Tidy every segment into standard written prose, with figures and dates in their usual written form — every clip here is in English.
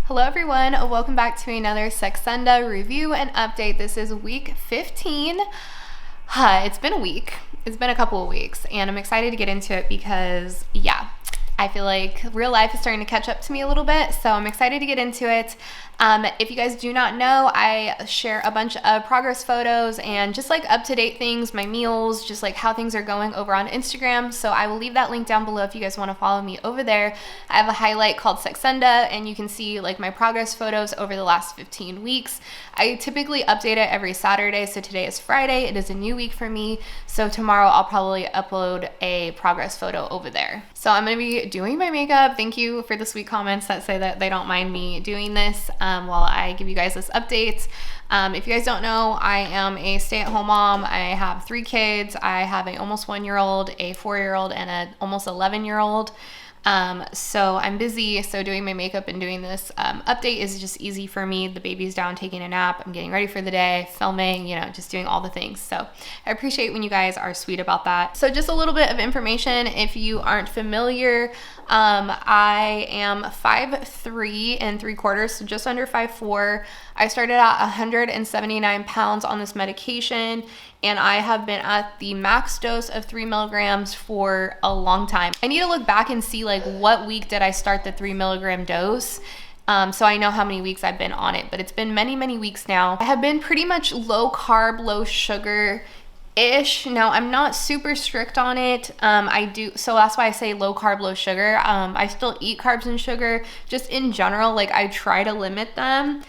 Hello everyone, welcome back to another Saxenda review and update. This is week 15. It's been a week. It's been a couple of weeks and I'm excited to get into it because I feel like real life is starting to catch up to me a little bit, so I'm excited to get into it. If you guys do not know, I share a bunch of progress photos and just like up-to-date things, my meals, just like how things are going over on Instagram. So I will leave that link down below if you guys want to follow me over there. I have a highlight called Saxenda and you can see like my progress photos over the last 15 weeks. I typically update it every Saturday, so today is Friday. It is a new week for me, so tomorrow I'll probably upload a progress photo over there. So I'm going to be doing my makeup. Thank you for the sweet comments that say that they don't mind me doing this while I give you guys this update. If you guys don't know, I am a stay-at-home mom. I have 3 kids. I have an almost 1-year-old, a 4-year-old, and an almost 11-year-old. So I'm busy, so doing my makeup and doing this update is just easy for me. The baby's down taking a nap, I'm getting ready for the day, filming, just doing all the things. So I appreciate when you guys are sweet about that. So just a little bit of information if you aren't familiar. I am 5'3" and 3/4, so just under 5'4". I started at 179 pounds on this medication, and I have been at the max dose of 3 milligrams for a long time. I need to look back and see like what week did I start the 3 milligram dose. So I know how many weeks I've been on it, but it's been many, many weeks now. I have been pretty much low carb, low sugar ish. Now I'm not super strict on it. So that's why I say low carb, low sugar. I still eat carbs and sugar, just in general, like I try to limit them.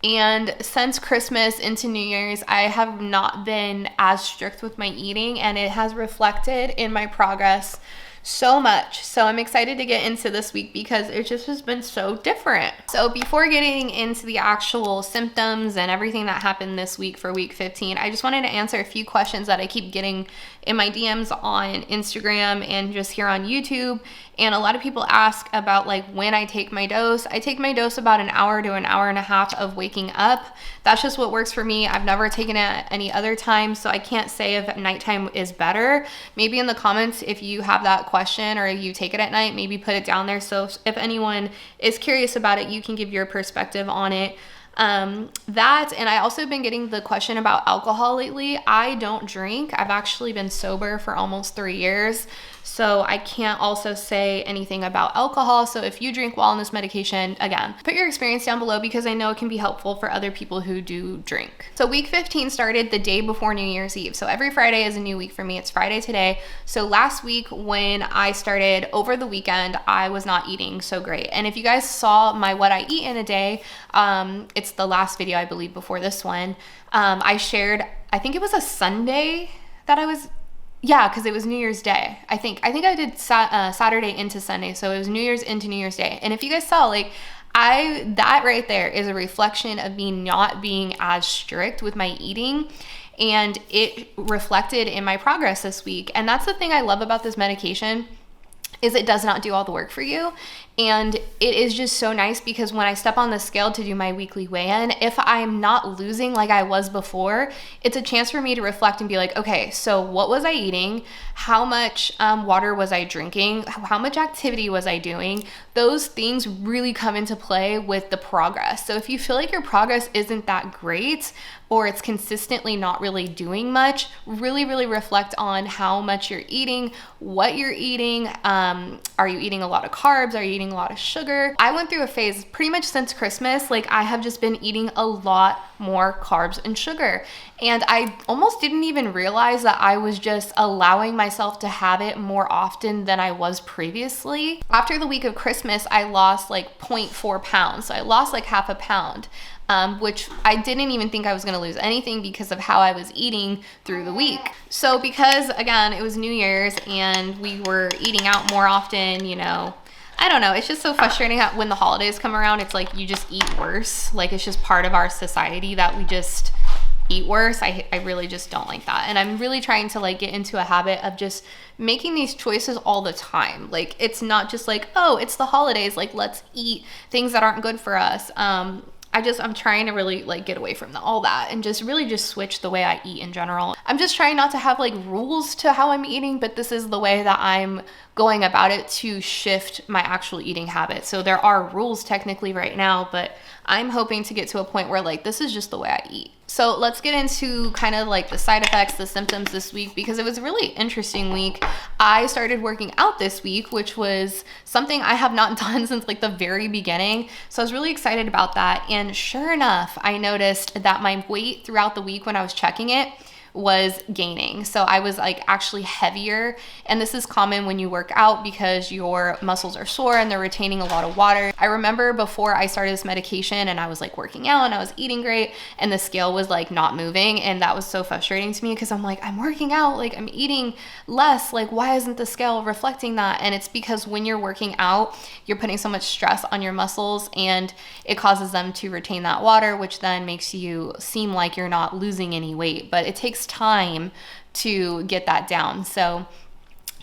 And since Christmas into New Year's, I have not been as strict with my eating, and it has reflected in my progress so much. So I'm excited to get into this week because it just has been so different. So before getting into the actual symptoms and everything that happened this week for week 15, I just wanted to answer a few questions that I keep getting in my DMs on Instagram and just here on YouTube. And a lot of people ask about like when I take my dose. I take my dose about an hour to an hour and a half of waking up. That's just what works for me. I've never taken it at any other time, so I can't say if nighttime is better. Maybe in the comments, if you have that question or you take it at night, maybe put it down there. So if anyone is curious about it, you can give your perspective on it. And I also been getting the question about alcohol lately. I don't drink. I've actually been sober for almost 3 years, so I can't also say anything about alcohol. So if you drink while on this medication, again, put your experience down below because I know it can be helpful for other people who do drink. So week 15 started the day before New Year's Eve. So every Friday is a new week for me. It's Friday today. So last week when I started over the weekend, I was not eating so great. And if you guys saw my what I eat in a day, it's the last video, I believe, before this one. I shared, I think it was a Sunday that I was, because it was New Year's Day. I think I did Saturday into Sunday, so it was New Year's into New Year's Day. And if you guys saw, like, that right there is a reflection of me not being as strict with my eating, and it reflected in my progress this week. And that's the thing I love about this medication, is it does not do all the work for you. And it is just so nice because when I step on the scale to do my weekly weigh-in, if I'm not losing like I was before, it's a chance for me to reflect and be like, okay, so what was I eating? How much water was I drinking? How much activity was I doing? Those things really come into play with the progress. So if you feel like your progress isn't that great, or it's consistently not really doing much, really, really reflect on how much you're eating, what you're eating. Are you eating a lot of carbs? Are you eating a lot of sugar? I went through a phase pretty much since Christmas, like I have just been eating a lot more carbs and sugar. And I almost didn't even realize that I was just allowing myself to have it more often than I was previously. After the week of Christmas, I lost like 0.4 pounds. So I lost like half a pound. Which I didn't even think I was going to lose anything because of how I was eating through the week. So because, again, it was New Year's and we were eating out more often, I don't know. It's just so frustrating how when the holidays come around, it's like you just eat worse. Like it's just part of our society that we just eat worse. I really just don't like that. And I'm really trying to like get into a habit of just making these choices all the time. Like it's not just like, oh, it's the holidays, like let's eat things that aren't good for us. I'm trying to really like get away from all that and just really just switch the way I eat in general. I'm just trying not to have like rules to how I'm eating, but this is the way that I'm going about it to shift my actual eating habits. So there are rules technically right now, but I'm hoping to get to a point where like this is just the way I eat. So let's get into kind of like the side effects, the symptoms this week, because it was a really interesting week. I started working out this week, which was something I have not done since like the very beginning. So I was really excited about that. And sure enough, I noticed that my weight throughout the week when I was checking it was gaining. So I was like actually heavier. And this is common when you work out because your muscles are sore and they're retaining a lot of water. I remember before I started this medication and I was like working out and I was eating great and the scale was like not moving. And that was so frustrating to me because I'm like, I'm working out, like I'm eating less. Like, why isn't the scale reflecting that? And it's because when you're working out, you're putting so much stress on your muscles and it causes them to retain that water, which then makes you seem like you're not losing any weight. But it takes time to get that down. So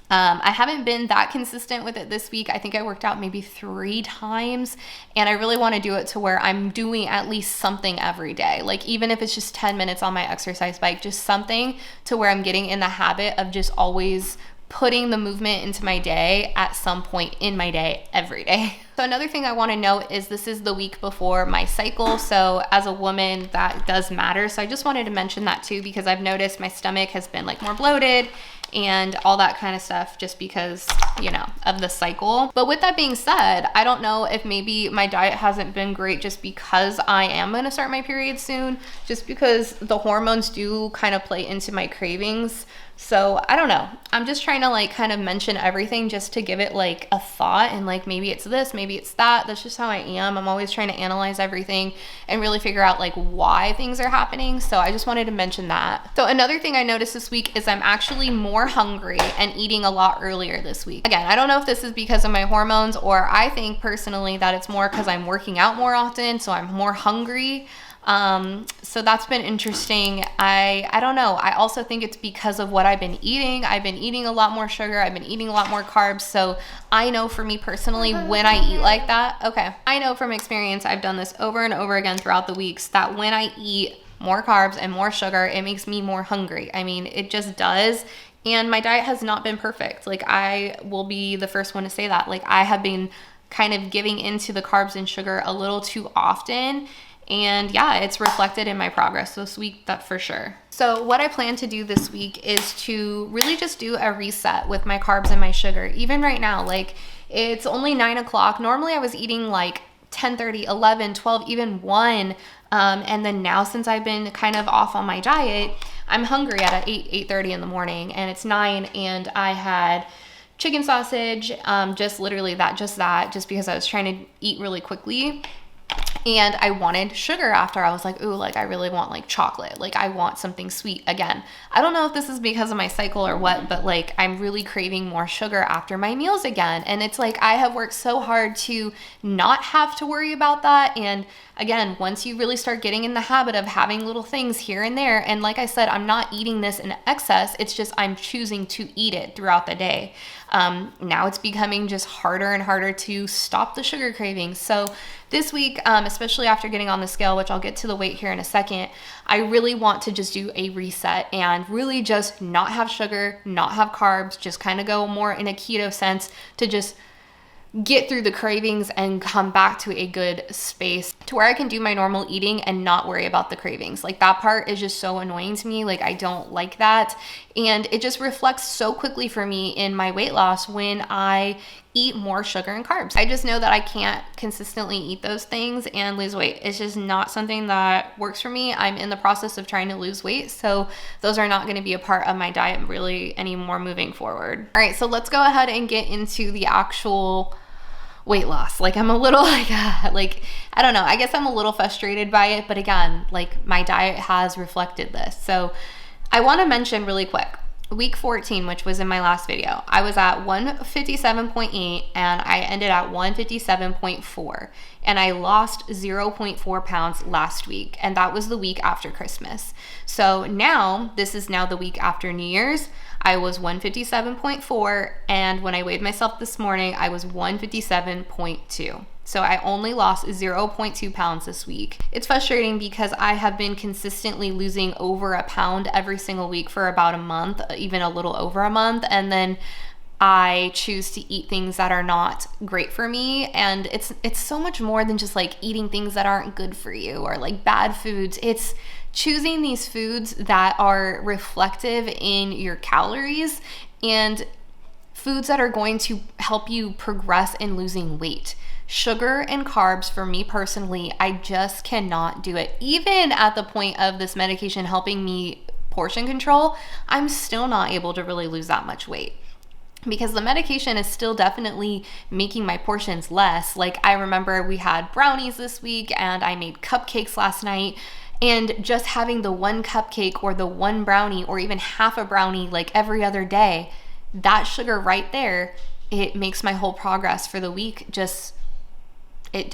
I haven't been that consistent with it this week. I think I worked out maybe 3 times and I really want to do it to where I'm doing at least something every day. Like even if it's just 10 minutes on my exercise bike, just something to where I'm getting in the habit of just always putting the movement into my day at some point in my day every day. So another thing I want to note is this is the week before my cycle. So as a woman, that does matter. So I just wanted to mention that too, because I've noticed my stomach has been like more bloated and all that kind of stuff just because, you know, of the cycle. But with that being said, I don't know if maybe my diet hasn't been great just because I am going to start my period soon, just because the hormones do kind of play into my cravings. So I don't know. I'm just trying to like kind of mention everything just to give it like a thought and like maybe it's this, maybe it's that. That's just how I am. I'm always trying to analyze everything and really figure out like why things are happening. So I just wanted to mention that. So another thing I noticed this week is I'm actually more hungry and eating a lot earlier this week. Again, I don't know if this is because of my hormones or I think personally that it's more because I'm working out more often, so I'm more hungry. So that's been interesting. I don't know. I also think it's because of what I've been eating. I've been eating a lot more sugar. I've been eating a lot more carbs. So I know for me personally, when I eat like that, okay, I know from experience, I've done this over and over again throughout the weeks, that when I eat more carbs and more sugar, it makes me more hungry. I mean, it just does. And my diet has not been perfect. Like I will be the first one to say that. Like I have been kind of giving into the carbs and sugar a little too often. And yeah, it's reflected in my progress this week, that for sure. So what I plan to do this week is to really just do a reset with my carbs and my sugar. Even right now, like it's only 9 o'clock. Normally I was eating like 10:30, 11, 12, even 1. And then now since I've been kind of off on my diet, I'm hungry at 8:30 in the morning and it's 9 and I had chicken sausage, just literally just because I was trying to eat really quickly. And I wanted sugar after. I was like, ooh, like I really want like chocolate. Like I want something sweet again. I don't know if this is because of my cycle or what, but like I'm really craving more sugar after my meals again. And it's like I have worked so hard to not have to worry about that. And again, once you really start getting in the habit of having little things here and there, and like I said, I'm not eating this in excess. It's just I'm choosing to eat it throughout the day. Now it's becoming just harder and harder to stop the sugar cravings. So this week, especially after getting on the scale, which I'll get to the weight here in a second, I really want to just do a reset and really just not have sugar, not have carbs, just kind of go more in a keto sense to just get through the cravings and come back to a good space to where I can do my normal eating and not worry about the cravings. Like that part is just so annoying to me. Like I don't like that. And it just reflects so quickly for me in my weight loss when I eat more sugar and carbs. I just know that I can't consistently eat those things and lose weight. It's just not something that works for me. I'm in the process of trying to lose weight, so those are not going to be a part of my diet really anymore moving forward. All right, so let's go ahead and get into the actual weight loss. Like I'm a little like I don't know, I guess I'm a little frustrated by it, but again, like my diet has reflected this. So I want to mention really quick, week 14, which was in my last video, I was at 157.8 and I ended at 157.4 and I lost 0.4 pounds last week, and that was the week after Christmas. So now this is now the week after New Year's. I was 157.4 and when I weighed myself this morning I was 157.2. So I only lost 0.2 pounds this week. It's frustrating because I have been consistently losing over a pound every single week for about a month, even a little over a month. And then I choose to eat things that are not great for me. And it's so much more than just like eating things that aren't good for you or like bad foods. It's choosing these foods that are reflective in your calories and foods that are going to help you progress in losing weight. Sugar and carbs, for me personally, I just cannot do it. Even at the point of this medication helping me portion control, I'm still not able to really lose that much weight, because the medication is still definitely making my portions less. Like, I remember we had brownies this week and I made cupcakes last night, and just having the one cupcake or the one brownie or even half a brownie like every other day, that sugar right there, it makes my whole progress for the week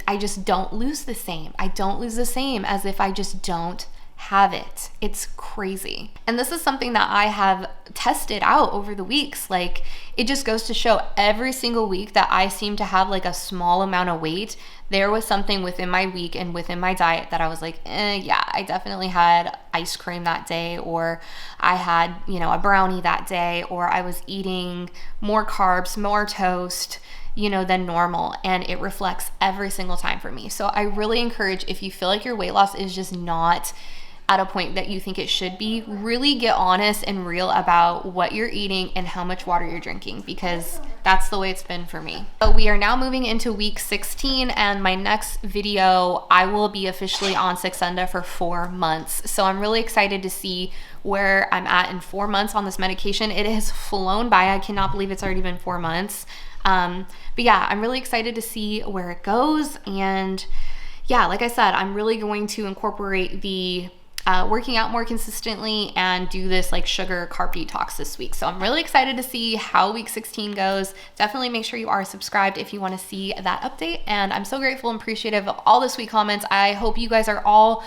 I just don't lose the same. I don't lose the same as if I just don't have it. It's crazy. And this is something that I have tested out over the weeks. Like, it just goes to show every single week that I seem to have like a small amount of weight, there was something within my week and within my diet that I was like, yeah, I definitely had ice cream that day, or I had, a brownie that day, or I was eating more carbs, more toast, than normal, and it reflects every single time for me. So I really encourage, if you feel like your weight loss is just not at a point that you think it should be, really get honest and real about what you're eating and how much water you're drinking, because that's the way it's been for me. So we are now moving into week 16, and my next video, I will be officially on Saxenda for 4 months. So I'm really excited to see where I'm at in 4 months on this medication. It has flown by. I cannot believe it's already been 4 months. But yeah, I'm really excited to see where it goes. And yeah, like I said, I'm really going to incorporate the working out more consistently and do this like sugar carb detox this week. So I'm really excited to see how week 16 goes. Definitely make sure you are subscribed if you want to see that update. And I'm so grateful and appreciative of all the sweet comments. I hope you guys are all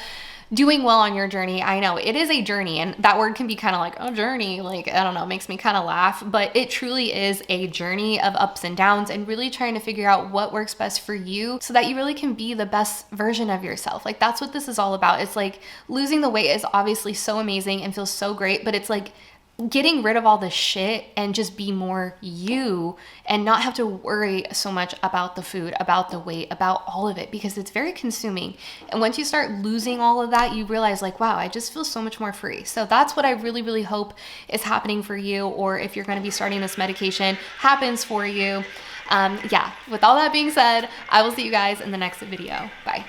doing well on your journey. I know it is a journey, and that word can be kind of like, oh, journey, like, I don't know, makes me kind of laugh, but it truly is a journey of ups and downs, and really trying to figure out what works best for you so that you really can be the best version of yourself. Like, that's what this is all about. It's like, losing the weight is obviously so amazing and feels so great, but it's like getting rid of all the shit and just be more you and not have to worry so much about the food, about the weight, about all of it, because it's very consuming. And once you start losing all of that, you realize like, wow, I just feel so much more free. So that's what I really, really hope is happening for you, or if you're going to be starting this medication, happens for you. Yeah, with all that being said, I will see you guys in the next video. Bye.